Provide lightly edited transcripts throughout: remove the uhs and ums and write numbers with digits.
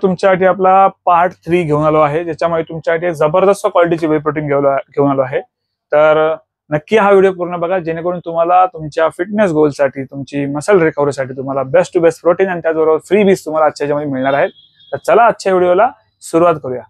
तुमच्यासाठी आपला पार्ट 3 घेऊन आलो आहे, ज्याच्यामध्ये तुमच्यासाठी जबरदस्त क्वालिटीची व्हे प्रोटीन घेऊन आलो आहे। तर नक्की हा व्हिडिओ पूर्ण बघा, जेणेकरून तुम्हाला तुमच्या फिटनेस गोलसाठी, तुमची मसल रिकव्हरीसाठी तुम्हाला बेस्ट टू बेस्ट प्रोटीन आणि त्याचबरोबर फ्री बीज तुम्हाला आजच्या याच्यामध्ये मिळणार आहेत। तर चला आजच्या व्हिडिओला सुरुवात करूया।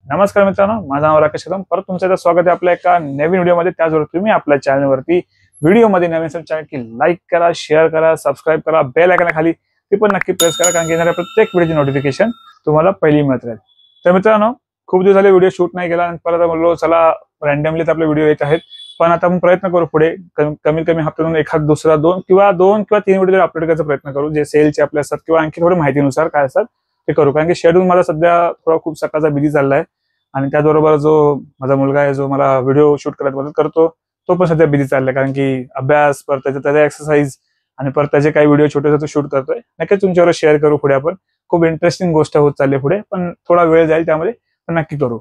नमस्कार मित्रांनो, माझं नाव राकेश कदम। परत तुमचं स्वागत आहे आपल्या एका नवीन व्हिडिओमध्ये। त्याचबरोबर तुम्ही आपल्या चॅनलवरती व्हिडिओमध्ये नवीन असेल चॅनल की लाईक करा, शेअर करा, सबस्क्राईब करा, बेल आयकॉन खाली ते पण नक्की प्रेस करा, कारण की येणाऱ्या प्रत्येक व्हिडिओची नोटिफिकेशन तुम्हाला पहिली मिळत राहील। तर मित्रांनो, खूप दिवस झाले व्हिडिओ शूट नाही केला आणि परत म्हणलो चला रँडमली आपले व्हिडिओ येत आहेत, पण आता आपण प्रयत्न करू पुढे कमीत कमी हप्त्यातून एखाद दुसरा दोन किंवा 3 व्हिडिओ अपलोड करायचा प्रयत्न करू, जे सेलचे आपले असतात किंवा आणखी थोडी माहितीनुसार काय असतात ते करू। कारण की शेड्यूल माझा सध्या थोडा खूप सकाळचा बिझी चाललाय आणि त्याचबरोबर जो माझा मुलगा आहे जो मला व्हिडिओ शूट करत मदत करतो तो पण सध्या बिझी चाललाय, कारण की अभ्यास परत त्याचा एक्सरसाइज आणि परत त्याचे काही व्हिडिओ छोटे छोटे शूट करतोय। नक्कीच तुमच्यावर शेअर करू पुढे, आपण खूप इंटरेस्टिंग गोष्ट होत चालली पुढे, पण थोडा वेळ जाईल त्यामध्ये, पण नक्की करू।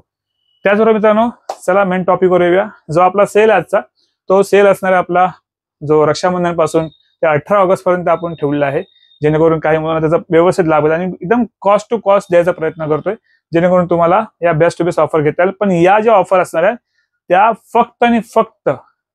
त्याचबरोबर मित्रांनो, चला मेन टॉपिकवर येऊया। जो आपला सेल आजचा, तो सेल असणार आहे आपला जो रक्षाबंधन पासून ते 18 ऑगस्ट पर्यंत आपण ठेवलेला आहे, जेणेकरून काही मुलांना त्याचा व्यवस्थित लाभ होईल आणि एकदम कॉस्ट टू कॉस्ट द्यायचा प्रयत्न करतोय, जेणेकरून तुम्हाला या बेस्ट टू बेस्ट ऑफर घेता येईल। पण या ज्या ऑफर असणार आहेत त्या फक्त आणि फक्त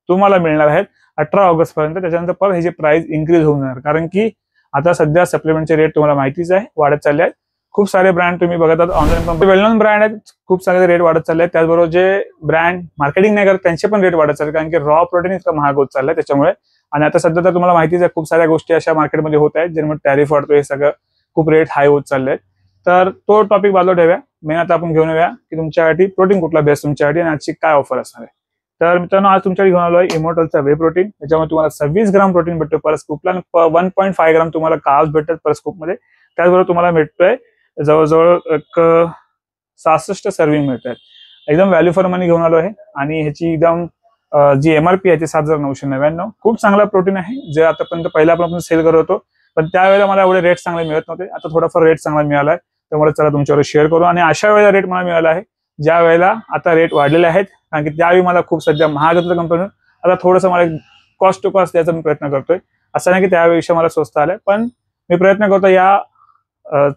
तुम्हाला मिळणार आहेत 18 ऑगस्ट पर्यंत। त्याच्यानंतर परत ह्याची प्राइस इन्क्रीज होऊन जाणार, कारण की आता सध्या सप्लिमेंटचे रेट तुम्हाला माहितीच आहे वाढत चालले आहेत। खूप सारे ब्रँड तुम्ही बघत आहात, ऑनलाईन पण वेल नोन ब्रँड आहेत, खूप सारे रेट वाढत चालले आहेत। त्याचबरोबर जे ब्रँड मार्केटिंग नाही करत त्यांचे पण रेट वाढत चालले, कारण की रॉ प्रोटीन इतकं महाग होत चाललंय त्याच्यामुळे। आणि आता सध्या तर तुम्हाला माहितीच आहे खूप साऱ्या गोष्टी अशा मार्केटमध्ये होत आहेत, ज्यामुळे टॅरिफ वाढतोय, हे सगळं खूप रेट हाय होत चालले आहेत। तर तो टॉपिक बाजूला ठेवूया, मेन आता आपण घेऊन येऊया की तुमच्यासाठी प्रोटीन कुठला बेस्ट तुमच्यासाठी आणि आजची काय ऑफर असणार आहे। तर मित्रांनो, आज तुमच्यासाठी घेऊन आलो आहे इमॉर्टलचा व्हे प्रोटीन। त्याच्यामध्ये तुम्हाला 26 ग्राम प्रोटीन भेटतो पर स्कूपला आणि 1.5 ग्राम तुम्हाला कार्ब्स भेटतात पर स्कूप मध्ये। त्याचबरोबर तुम्हाला भेटतोय जवळजवळ एक 66 सर्विंग मिळतात। एकदम व्हॅल्यू फॉर मनी घेऊन आलो आहे आणि ह्याची एकदम जी एमआरपी आहे ती 7,999। खूप चांगला प्रोटीन आहे, जे आतापर्यंत पहिला आपण सेल करत होतो, पण त्यावेळेला मला एवढे रेट चांगले मिळत नव्हते। आता थोडाफार रेट चांगला मिळाला आहे, त्यामुळे चला तुमच्यावर शेअर करू। आणि अशा वेळेला रेट मला मिळाला आहे ज्या वेळेला आता रेट वाढलेले आहेत, कारण की त्यावेळी मला खूप सध्या महाग होतं कंपनी, आता थोडंसं मला कॉस्ट टू कॉस्ट द्यायचा मी प्रयत्न करतोय। असं नाही की त्यावेळेपेक्षा मला स्वस्त आलंय, पण मी प्रयत्न करतो या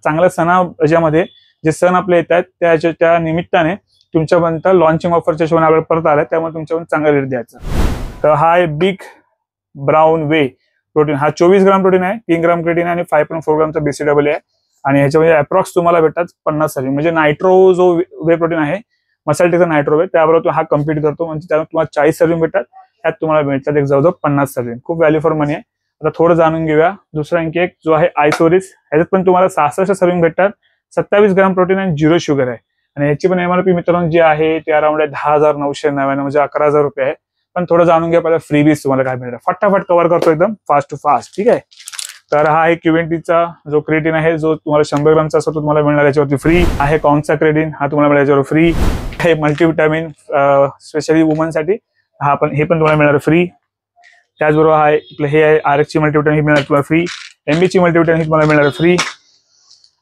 चांगल्या सणामध्ये जे सण आपले येत आहेत त्या निमित्ताने तुमच्यापर्यंत लॉन्चिंग ऑफरच्या हिशोबाने आपल्याला परत आलाय, त्यामुळे तुमच्यापर्यंत चांगला रेट द्यायचा। तर हा आहे बिग ब्राऊन वे प्रोटीन। हा 24 ग्राम प्रोटीन आहे, 3 ग्राम क्रिएटिन आणि 5.4 ग्रामचा बीसीडब्ल्यू आहे। आणि ह्याच्यामध्ये अप्रॉक्स तुम्हाला भेटतात 50 सर्विंग, म्हणजे नायट्रो जो वे प्रोटीन आहे मसाल्टीचा नायट्रो वे, त्याबरोबर हा कम्पीट करतो, म्हणजे त्यामुळे तुम्हाला 40 सर्विंग भेटतात, त्यात तुम्हाला भेटतात एक जवळजवळ 50 सर्विंग। खूप व्हॅल्यू फॉर मनी आहे। आता थोडं जाणून घेऊया दुसरा आणखी एक जो आहे आयसोरिस। ह्याच्यात पण तुम्हाला 66 सर्विंग भेटतात, 27 ग्राम प्रोटीन आणि 0 शुगर आहे। आणि ह्याची पण एमआरपी मित्रांनो जी आहे ते अराउंड 10,999, म्हणजे 11,000 रुपये आहे। पण थोडं जाणून घ्या पहिला फ्रीबीज तुम्हाला काय मिळतं, फटाफट कव्हर करतो एकदम फास्ट टू फास्ट, ठीक आहे। तर हा आहे Q20चा जो क्रिएटिन आहे, जो तुम्हाला 100 ग्रामचा असतो, तो तुम्हाला मिळणार याच्यावरती फ्री आहे। कॉन्गचा क्रिएटिन हा तुम्हाला मिळणार याच्यावर फ्री आहे। मल्टीविटामिन स्पेशली वुमनसाठी हे पण तुम्हाला मिळणार फ्री। त्याचबरोबर हा हे आहे RX ची मल्टीविटामिन, ही मिळणार तुम्हाला फ्री। MB ची मल्टीविटामिन ही तुम्हाला मिळणार फ्री।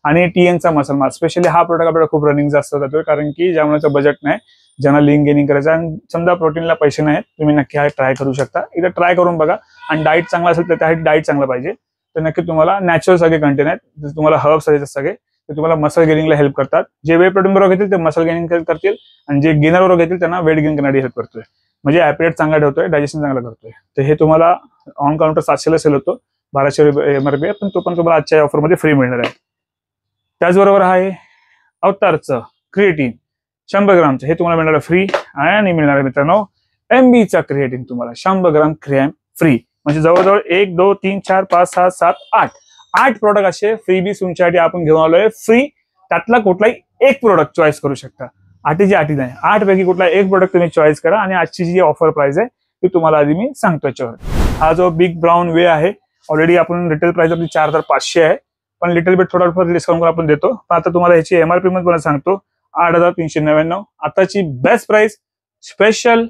आणि TNचा मसल मास, स्पेशली हा प्रोडक्ट आपल्याला खूप रनिंग जास्त जातोय, कारण की ज्यामुळे बजेट नाही, ज्यांना लिंक गेनिंग करायचं आणि समजा प्रोटीनला पैसे नाहीत, तुम्ही नक्की हा ट्राय करू शकता। एकदा ट्राय करून बघा, आणि डाईट चांगला असेल तर त्यासाठी डाईट चांगलं पाहिजे, तर नक्की तुम्हाला नॅचरल सगळे कंटेंट आहेत, जर तुम्हाला हर्ब्स आहेत सगळे, ते तुम्हाला मसल गेनिंगला हेल्प करतात। जे वे प्रोटीन बरोबर घेतील ते मसल गेनिंग करतील, आणि जे गेनर बरोबर घेतील त्यांना वेट गेन करण्यासाठी हेल्प करतोय, म्हणजे ॲपिटाइट चांगला ठेवतोय, डायजेशन चांगला करतोय। तर हे तुम्हाला ऑन काउंटर 700ला सेल होतो, 1200 एमआरपी, पण तो पण तुम्हाला आजच्या ऑफरमध्ये फ्री मिळणार आहे। त्याचबरोबर आहे अवतारचं क्रिएटिन 100 ग्रामचं, हे तुम्हाला मिळणार फ्री। आणि मिळणार आहे मित्रांनो MBचा क्रिएटिन तुम्हाला 100 ग्राम फ्री, म्हणजे जवळजवळ 1 2 3 4 5 6 7 8 प्रोडक्ट असे फ्रीबीज तुमच्यासाठी आपण घेऊन आलोय फ्री। त्यातला कुठलाही एक प्रोडक्ट चॉईस करू शकता, आठी नाही, 8 पैकी कुठला एक प्रोडक्ट तुम्ही चॉईस करा। आणि आजची जी ऑफर प्राइस आहे ती तुम्हाला आधी मी सांगतो याच्यावर। हा जो बिग ब्राऊन वे आहे, ऑलरेडी आपण रिटेल प्राइस आपली 4,500 आहे, पण लिटल बिट थोडा डिस्काउंट आपण देतो। पण आता तुम्हाला याची एमआरपी मध्ये पण सांगतो 8,399। आताची बेस्ट प्राइस स्पेशल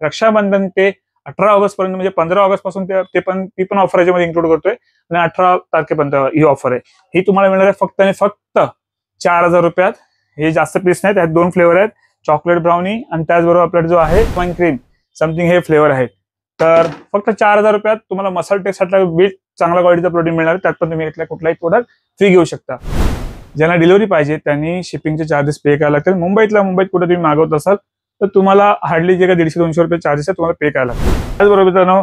रक्षाबंधन ते 18 ऑगस्ट पर्यंत, म्हणजे 15 ऑगस्ट पासून ती पण ऑफर याच्यामध्ये इन्क्लूड करतोय, आणि 18 तारखेपर्यंत ही ऑफर आहे। ही तुम्हाला मिळणार आहे फक्त आणि फक्त 4,000 रुपयात। हे जास्त पीस नाही, त्यात 2 फ्लेवर आहेत, चॉकलेट ब्राउनी आणि त्याचबरोबर आपल्याला जो आहे क्रीम समथिंग, हे फ्लेवर आहेत। तर फक्त 4000 रुपयात तुम्हाला मसाल टेस्टसाठी बेस्ट चांगला क्वालिटीचा प्रोटीन मिळणार. त्यात पण तुम्ही इथल्या कुठलाही प्रोडक्ट फ्री घेऊ शकता. ज्यांना डिलिव्हरी पाहिजे त्यांनी शिपिंगचे चार्जेस पे करायला लागतील. मुंबईत कुठे तुम्ही मागवत असाल तर तुम्हाला हार्डली जे काही 150-200 रुपये चार्जेस आहे तुम्हाला पे करायला लागतील. त्याचबरोबर मित्रांनो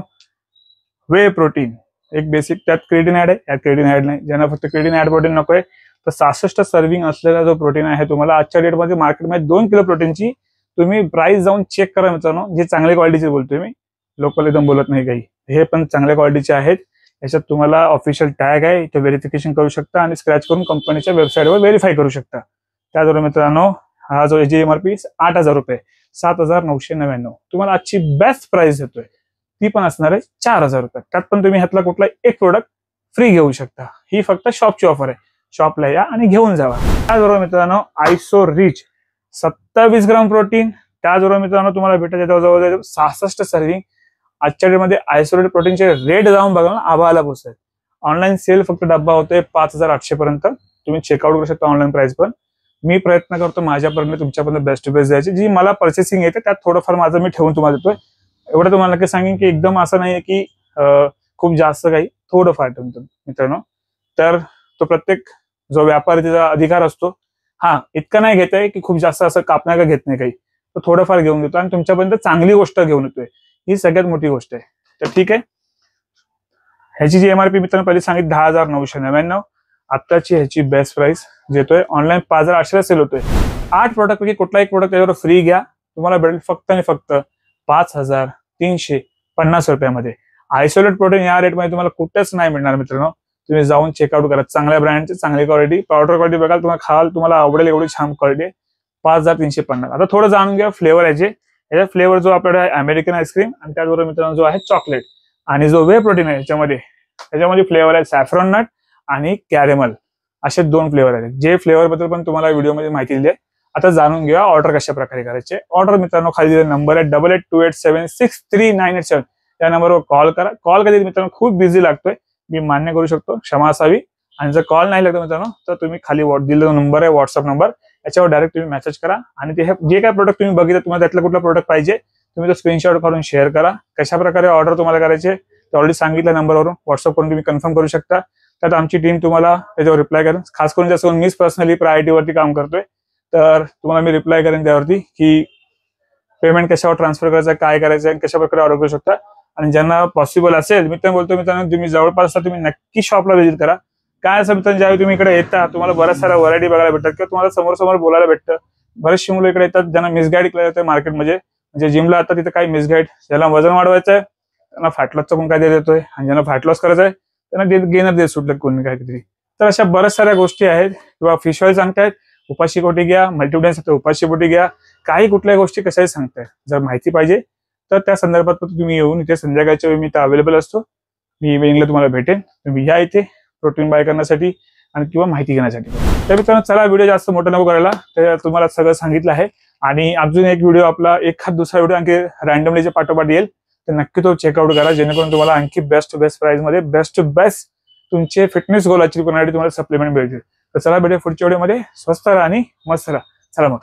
वे प्रोटीन एक बेसिक, त्यात क्रिएटिन ऍड आहे, यात क्रिएटिन ऍड नाही. ज्यांना फक्त क्रिएटिन ऍड प्रोटीन नकोय तर 66 सर्विंग असलेला जो प्रोटीन आहे तुम्हाला आजच्या डेटमध्ये मार्केटमध्ये 2 किलो प्रोटीनची तुम्ही प्राइस जाऊन चेक करा मित्रांनो. जे चांगल्या क्वालिटीचे बोलतोय मी, लोकल एकदम बोलत नाही काही, हे पण चांगल्या क्वालिटीचे आहेत. याच्यात तुम्हाला ऑफिशियल टॅग आहे, इथे व्हेरिफिकेशन करू शकता आणि स्क्रॅच करून कंपनीच्या वेबसाईटवर व्हेरीफाय करू शकता. त्याचबरोबर मित्रांनो हा जो MRP 8000 रुपये, 7999 तुम्हाला आजची बेस्ट प्राइस देतोय. ती पण असणार आहे 4000 रुपये. त्यात पण तुम्ही ह्यातला कुठला एक प्रोडक्ट फ्री घेऊ शकता. ही फक्त शॉपची ऑफर आहे. शॉपला या आणि घेऊन जावा. त्याचबरोबर मित्रांनो आयसो रिच 27 ग्राम प्रोटीन. त्याचबरोबर मित्रांनो तुम्हाला भेटत जवळजवळ 66 सर्विंग. आजच्या डेटमध्ये आयसोलेटेड प्रोटीनचे रेट जाऊन बघा ना आभाळाला पोहोचत. ऑनलाईन सेल फक्त डब्बा होतोय 5800 पर्यंत. तुम्ही चेकआउट करू शकता ऑनलाईन प्राइस पण. मी प्रयत्न करतो माझ्यापर्यंत तुमच्यापर्यंत बेस्ट टू बेस्ट द्यायची. जी मला पर्चेसिंग येते त्यात थोडंफार माझं मी ठेवून तुम्हाला देतोय. एवढं तुम्हाला नक्की सांगेन की एकदम असं नाहीये की खूप जास्त काही, थोडंफार ठेवतो मित्रांनो. तर तो प्रत्येक जो व्यापारीचा अधिकार असतो. हा इतकं नाही घेत आहे की खूप जास्त असं कापण्या का घेत नाही काही, तर थोडंफार घेऊन देतो आणि तुमच्यापर्यंत चांगली गोष्ट घेऊन येतोय. ही सगळ्यात मोठी गोष्ट आहे. तर ठीक आहे, ह्याची जी MRP मित्रांनो पहिली सांगितली 10,999. आत्ताची ह्याची बेस्ट प्राइस देतोय. ऑनलाईन 5800 सेल होतोय. 8 प्रोडक्ट पैकी कुठला एक प्रोडक्ट त्याच्यावर फ्री घ्या, तुम्हाला भेटेल फक्त आणि फक्त 5350 रुपयामध्ये. आयसोलेट प्रोटीन या रेटमध्ये तुम्हाला कुठेच नाही मिळणार मित्रांनो. तुम्ही जाऊन चेकआउट करा. चांगल्या ब्रँडची चांगली क्वालिटी, पावडर क्वालिटी बघाल तुम्हाला, खाल तुम्हाला आवडेल एवढी छान क्वालिटी. 5350. आता थोडं जाणून घ्या फ्लेवर याचे. याचा फ्लेवर जो आपल्याकडे अमेरिकन आईस्क्रीम आणि त्याचबरोबर मित्रांनो जो आहे चॉकलेट, आणि जो वे प्रोटीन आहे याच्यामध्ये फ्लेवर आहे सॅफ्रॉन नट आणि कॅरेमल, असे 2 फ्लेवर आहेत. जे फ्लेवर बद्दल पण तुम्हाला व्हिडिओमध्ये माहिती दिली आहे. आता जाणून घ्या ऑर्डर कशा प्रकारे करायचे. ऑर्डर मित्रांनो खाली दिलेला नंबर आहे 8828763987. त्या नंबरवर कॉल करा. कॉल कधी मित्रांनो खूप बिझी लागतोय, मी मान्य करू शकतो, क्षमा असावी. आणि जर कॉल नाही लागतो मित्रांनो तर तुम्ही खाली दिलेला नंबर आहे व्हॉट्सअप नंबर, याच्यावर डायरेक्ट तुम्ही मेसेज करा. आणि ते जे काय प्रोडक्ट तुम्ही बघितलं तुम्हाला त्यातलं कुठला प्रोडक्ट पाहिजे तुम्ही तो स्क्रीनशॉट काढून शेअर करा. कशा प्रकारे ऑर्डर तुम्हाला करायचे ते ऑलरेडी सांगितल्या नंबरवरून व्हॉट्सअप करून तुम्ही कन्फर्म करू शकता. त्यात आमची टीम तुम्हाला त्याच्यावर रिप्लाय करेल. खास करून जसं मीच पर्सनली प्रायोरिटीवरती काम करतोय तर तुम्हाला मी रिप्लाय करेन त्यावरती की पेमेंट कशावर ट्रान्सफर करायचं, काय करायचं, कशा प्रकारे ऑर्डर करू शकता. आणि ज्यांना पॉसिबल असेल मी तर बोलतो मित्रांनो तुम्ही जवळपास असता तुम्ही नक्की शॉपला व्हिजिट करा. काय असं मित्रांनो ज्यावेळी तुम्ही इकडे येता तुम्हाला बऱ्याच साऱ्या व्हरायटी बघायला भेटतात किंवा तुम्हाला समोर बोलायला भेटतं. बरेचशी मुलं इकडे येतात ज्यांना मिसगाईड केलं जातं मार्केटमध्ये. म्हणजे जिमला आता तिथे काही मिसगाईड, ज्याला वजन वाढवायचं आहे त्यांना फॅट लॉसचा कोण काय देतोय, आणि ज्यांना फॅट लॉस करायचं आहे त्यांना गेनर देत सुटलं कोणी काहीतरी. तर अशा बऱ्याच साऱ्या गोष्टी आहेत. किंवा फिश ऑइल सांगतायत उपाशी पोटी घ्या, मल्टीविटामिन उपाशी पोटी घ्या, काही कुठल्याही गोष्टी कशाही सांगतायत. जर माहिती पाहिजे तर त्या संदर्भात तुम्ही येऊन इथे संध्याकाळच्या वेळी मी इथे अवेलेबल असतो. मी इव्हिनिंगला तुम्हाला भेटेन. तुम्ही या इथे प्रोटीन बाय करण्यासाठी आणि किंवा माहिती घेण्यासाठी. तर मित्रांनो चला व्हिडिओ जास्त मोठा नको करायला, तर तुम्हाला सगळं सांगितलं आहे. आणि अजून एक व्हिडिओ आपला एखाद दुसरा व्हिडिओ आणखी रँडमली जे पाठोपाठ येईल तर नक्की तो चेकआउट करा, जेणेकरून तुम्हाला आणखी बेस्ट टू बेस्ट प्राइस मध्ये बेस्ट टू बेस्ट तुमचे फिटनेस गोल अचीव्ह करण्यासाठी तुम्हाला सप्लिमेंट मिळतील. तर चला भेटूया पुढच्या व्हिडिओमध्ये. स्वस्त राहा आणि मस्त राहा. चला मग.